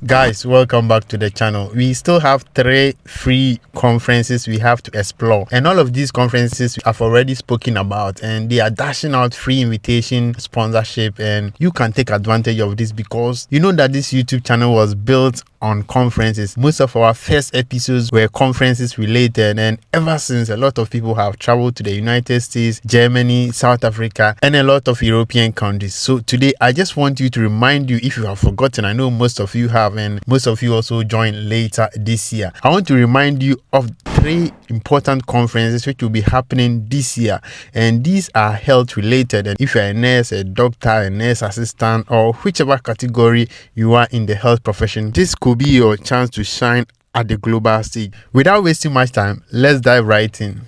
Guys, welcome back to the channel. We still have 3 free conferences we have to explore, and all of these conferences I've already spoken about, and they are dashing out free invitation, sponsorship, and you can take advantage of this because you know that this YouTube channel was built on conferences. Most of our first episodes were conferences related, and ever since, a lot of people have traveled to the United States, Germany, South Africa, and a lot of European countries. So today I just want you to remind you, if you have forgotten, I know most of you have, and most of you also joined later this year. I want to remind you of 3 important conferences which will be happening this year, and these are health related. And if you're a nurse, a doctor, a nurse assistant, or whichever category you are in the health profession, this could be your chance to shine at the global stage. Without wasting much time, let's dive right in.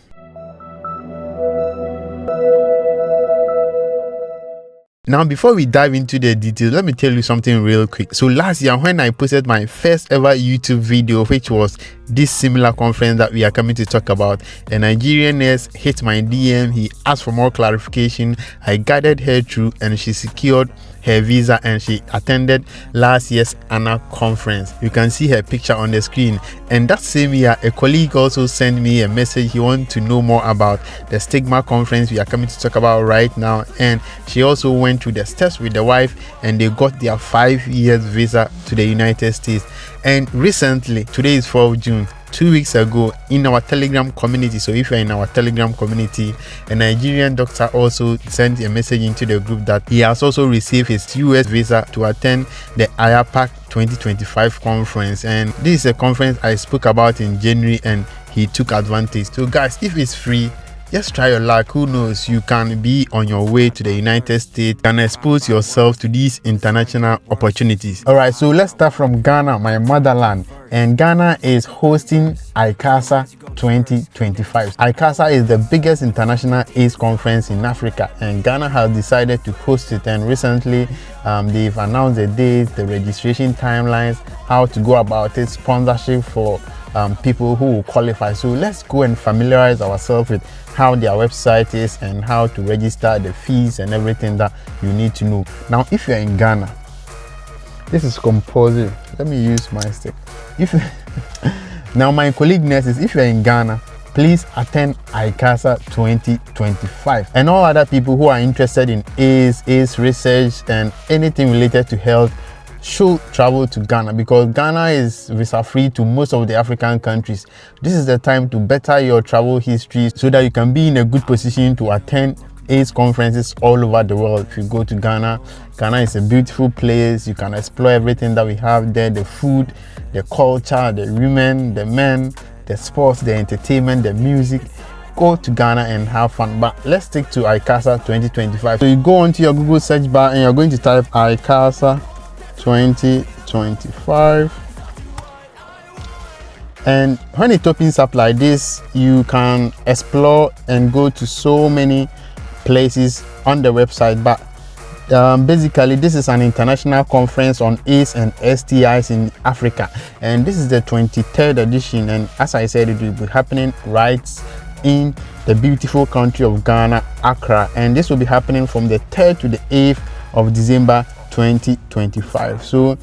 Now, before we dive into the details, let me tell you something real quick. So last year, when I posted my first ever YouTube video, which was this similar conference that we are coming to talk about, a Nigerian nurse hit my DM. He asked for more clarification. I guided her through, and she secured her visa, and she attended last year's ANAC Conference. You can see her picture on the screen. And that same year, a colleague also sent me a message. He wanted to know more about the Stigma Conference we are coming to talk about right now, and she also went through the steps with the wife, and they got their 5 years visa to the United States. And recently, today is 4th June, 2 weeks ago, in our Telegram community, so if you're in our Telegram community, a Nigerian doctor also sent a message into the group that he has also received his US visa to attend the IAPAC 2025 conference. And this is a conference I spoke about in January, and he took advantage. So guys, if it's free, just try your luck. Who knows, you can be on your way to the United States and expose yourself to these international opportunities. All right, so let's start from Ghana, my motherland. And Ghana is hosting ICASA 2025. ICASA is the biggest international AIDS conference in Africa, and Ghana has decided to host it. And recently they've announced the dates, the registration timelines, how to go about it, sponsorship for people who will qualify. So let's go and familiarize ourselves with how their website is and how to register, the fees and everything that you need to know. Now, if you're in Ghana, this is compulsory. Let me use my stick. Now, my colleague nurses, if you're in Ghana, please attend ICASA 2025. And all other people who are interested in AIDS research and anything related to health should travel to Ghana, because Ghana is visa free to most of the African countries. This is the time to better your travel history so that you can be in a good position to attend AIDS conferences all over the world. If you go to Ghana, Ghana is a beautiful place. You can explore everything that we have there: the food, the culture, the women, the men, the sports, the entertainment, the music. Go to Ghana and have fun. But let's stick to ICASA 2025. So you go onto your Google search bar and you're going to type ICASA 2025, and when it opens up like this, you can explore and go to so many places on the website. But basically, this is an international conference on AIDS and STIs in Africa, and this is the 23rd edition. And as I said, it will be happening right in the beautiful country of Ghana, Accra, and this will be happening from the 3rd to the 8th of December 2025. So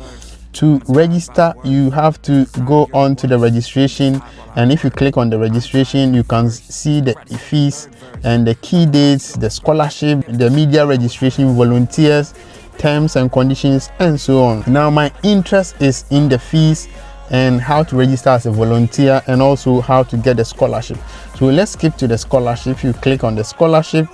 to register, you have to go on to the registration, and if you click on the registration, you can see the fees and the key dates, the scholarship, the media registration, volunteers, terms and conditions, and so on. Now, my interest is in the fees and how to register as a volunteer, and also how to get the scholarship. So let's skip to the scholarship. If you click on the scholarship,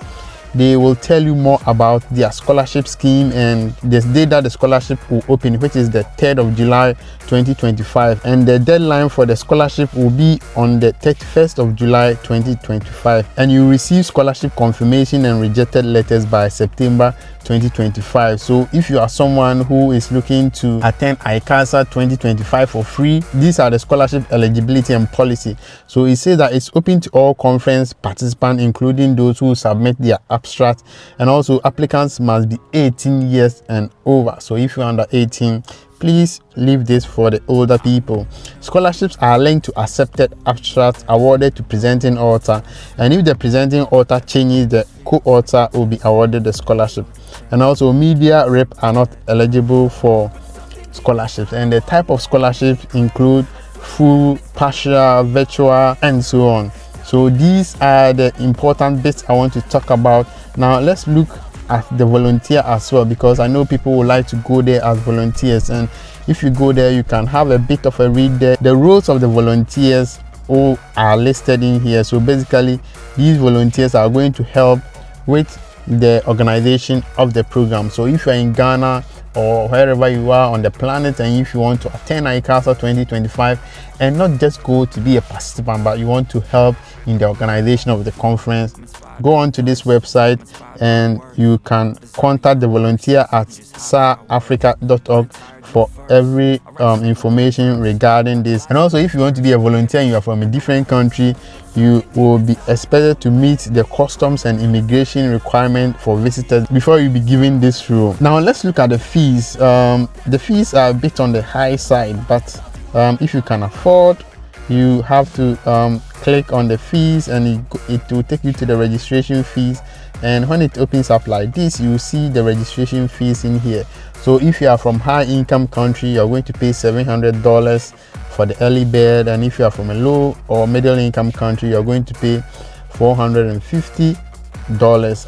they will tell you more about their scholarship scheme and the date that the scholarship will open, which is the 3rd of July 2025, and the deadline for the scholarship will be on the 31st of July 2025, and you receive scholarship confirmation and rejected letters by September 2025. So if you are someone who is looking to attend ICASA 2025 for free, these are the scholarship eligibility and policy. So it says that it's open to all conference participants, including those who submit their abstract, and also applicants must be 18 years and over. So if you're under 18, please leave this for the older people. Scholarships are linked to accepted abstracts awarded to presenting author, and if the presenting author changes, the co-author will be awarded the scholarship. And also, media rep are not eligible for scholarships, and the type of scholarships include full, partial, virtual, and so on. So these are the important bits I want to talk about. Now let's look at the volunteer as well, because I know people would like to go there as volunteers, and if you go there you can have a bit of a read there. The roles of the volunteers all are listed in here. So basically these volunteers are going to help with the organization of the program. So if you're in Ghana or wherever you are on the planet, and if you want to attend ICASA 2025 and not just go to be a participant, but you want to help in the organization of the conference, go on to this website and you can contact the volunteer at sarafrica.org for every information regarding this. And also, if you want to be a volunteer and you are from a different country, you will be expected to meet the customs and immigration requirement for visitors before you be given this role. Now let's look at the fees. The fees are a bit on the high side, but if you can afford, you have to click on the fees, and it will take you to the registration fees. And when it opens up like this, you will see the registration fees in here. So if you are from high income country, you're going to pay $700 for the early bird, and if you are from a low or middle income country, you're going to pay $450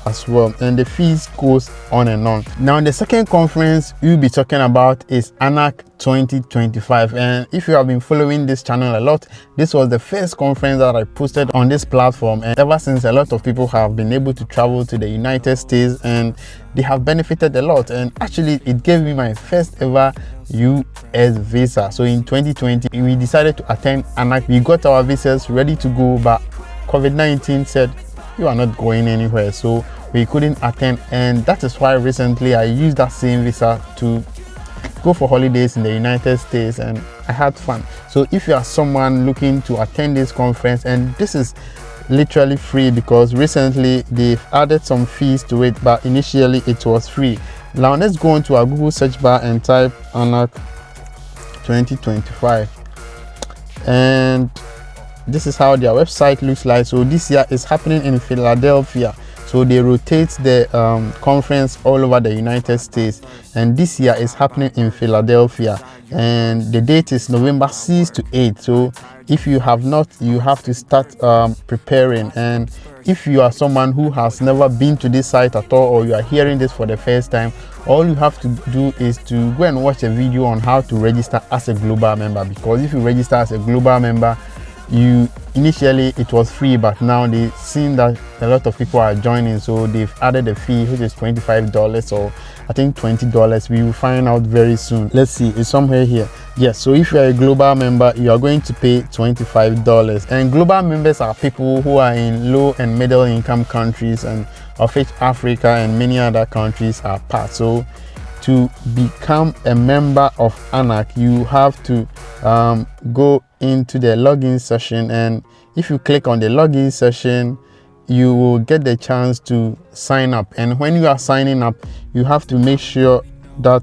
as well, and the fees goes on and on. Now the second conference we'll be talking about is ANAC 2025, and if you have been following this channel a lot, this was the first conference that I posted on this platform, and ever since a lot of people have been able to travel to the United States and they have benefited a lot. And actually it gave me my first ever US visa. So in 2020 we decided to attend ANAC. We got our visas ready to go, but COVID-19 said you are not going anywhere, so we couldn't attend. And that is why recently I used that same visa to go for holidays in the United States, and I had fun. So if you are someone looking to attend this conference, and this is literally free because recently they've added some fees to it, but initially it was free. Now let's go into our Google search bar and type ANAC 2025, and this is how their website looks like. So this year is happening in Philadelphia, so they rotate the conference all over the United States, and this year is happening in Philadelphia, and the date is November 6th to 8th. So if you have not, you have to start preparing. And if you are someone who has never been to this site at all, or you are hearing this for the first time, all you have to do is to go and watch a video on how to register as a global member. Because if you register as a global member, initially it was free, but now they've seen that a lot of people are joining, so they've added a fee which is $25 or I think $20. We will find out very soon. Let's see, it's somewhere here. Yes, so if you are a global member, you are going to pay $25. And global members are people who are in low and middle income countries, and of which Africa and many other countries are part. So to become a member of ANAC, you have to go into the login session, and if you click on the login session, you will get the chance to sign up. And when you are signing up, you have to make sure that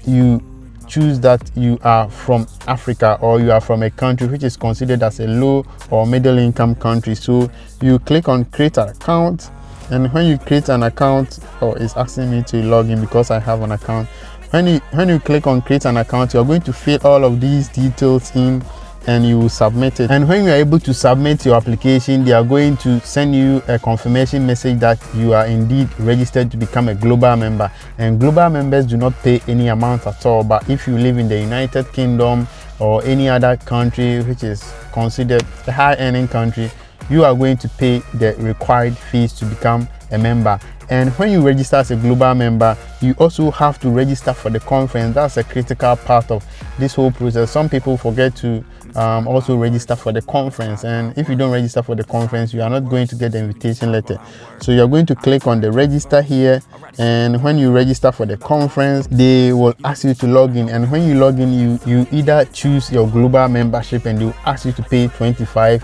you choose that you are from Africa, or you are from a country which is considered as a low or middle income country. So you click on create an account, and when you create an account, it's asking me to log in because I have an account. When you click on create an account, you're going to fill all of these details in, and you will submit it. And when you are able to submit your application, they are going to send you a confirmation message that you are indeed registered to become a global member. And global members do not pay any amount at all, but if you live in the United Kingdom or any other country which is considered a high earning country, you are going to pay the required fees to become a member. And when you register as a global member, you also have to register for the conference. That's a critical part of this whole process. Some people forget to also register for the conference, and if you don't register for the conference, you are not going to get the invitation letter. So you're going to click on the register here, and when you register for the conference, they will ask you to log in. And when you log in, you either choose your global membership, and they will ask you to pay $25.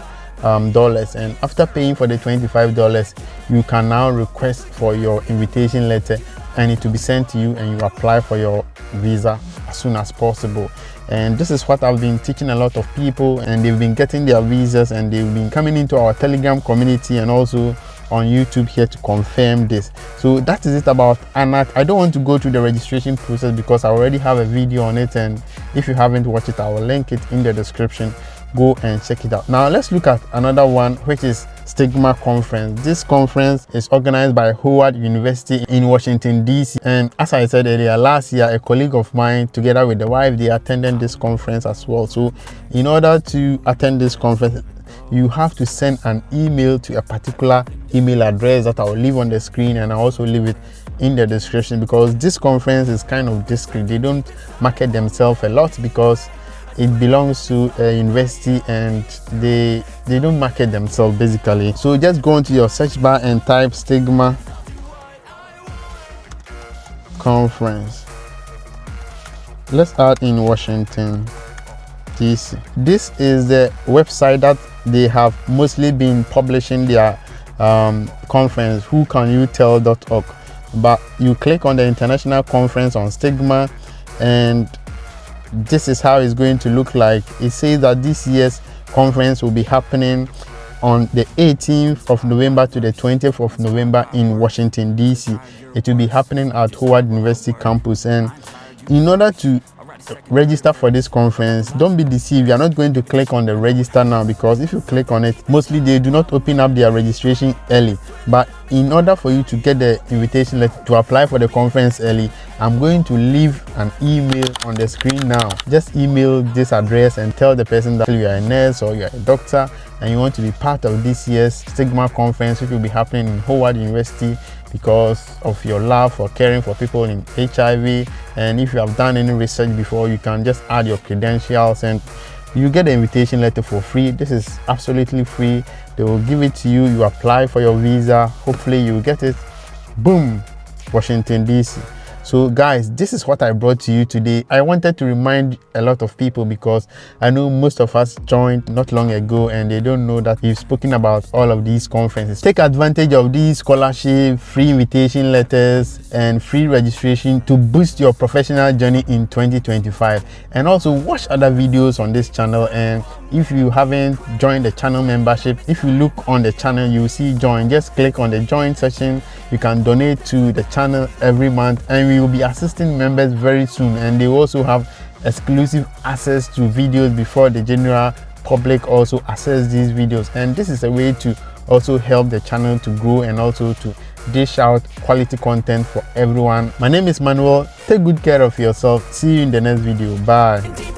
And after paying for the $25, you can now request for your invitation letter, and it will be sent to you, and you apply for your visa as soon as possible. And this is what I've been teaching a lot of people, and they've been getting their visas, and they've been coming into our Telegram community and also on YouTube here to confirm this. So that is it about ANAC. I don't want to go through the registration process because I already have a video on it, and if you haven't watched it, I will link it in the description. Go and check it out. Now let's look at another one, which is Stigma Conference. This conference is organized by Howard University in Washington DC, and as I said earlier, last year a colleague of mine together with the wife, they attended this conference as well. So in order to attend this conference, you have to send an email to a particular email address that I'll leave on the screen, and I'll also leave it in the description, because this conference is kind of discreet. They don't market themselves a lot because it belongs to a university and they don't market themselves basically. So just go into your search bar and type Stigma Conference. Let's add in Washington DC. This is the website that they have mostly been publishing their conference, whocanyoutell.org. But you click on the international conference on Stigma, and this is how it's going to look like. It says that this year's conference will be happening on the 18th of November to the 20th of November in Washington DC. It will be happening at Howard University campus, and in order to register for this conference, don't be deceived. You are not going to click on the register now, because if you click on it, mostly they do not open up their registration early. But in order for you to get the invitation letter to apply for the conference early, I'm going to leave an email on the screen now. Just email this address and tell the person that you are a nurse or you are a doctor and you want to be part of this year's Stigma Conference, which will be happening in Howard University, because of your love for caring for people in HIV. And if you have done any research before, you can just add your credentials and you get the invitation letter for free. This is absolutely free. They will give it to you. You apply for your visa. Hopefully you get it. Boom, Washington DC. So guys, this is what I brought to you today. I wanted to remind a lot of people because I know most of us joined not long ago and they don't know that we've spoken about all of these conferences. Take advantage of these scholarship, free invitation letters and free registration to boost your professional journey in 2025. And also watch other videos on this channel. And if you haven't joined the channel membership, if you look on the channel, you will see join. Just click on the join section. You can donate to the channel every month, and we will be assisting members very soon, and they also have exclusive access to videos before the general public also access these videos. And this is a way to also help the channel to grow and also to dish out quality content for everyone. My name is Manuel. Take good care of yourself. See you in the next video. Bye.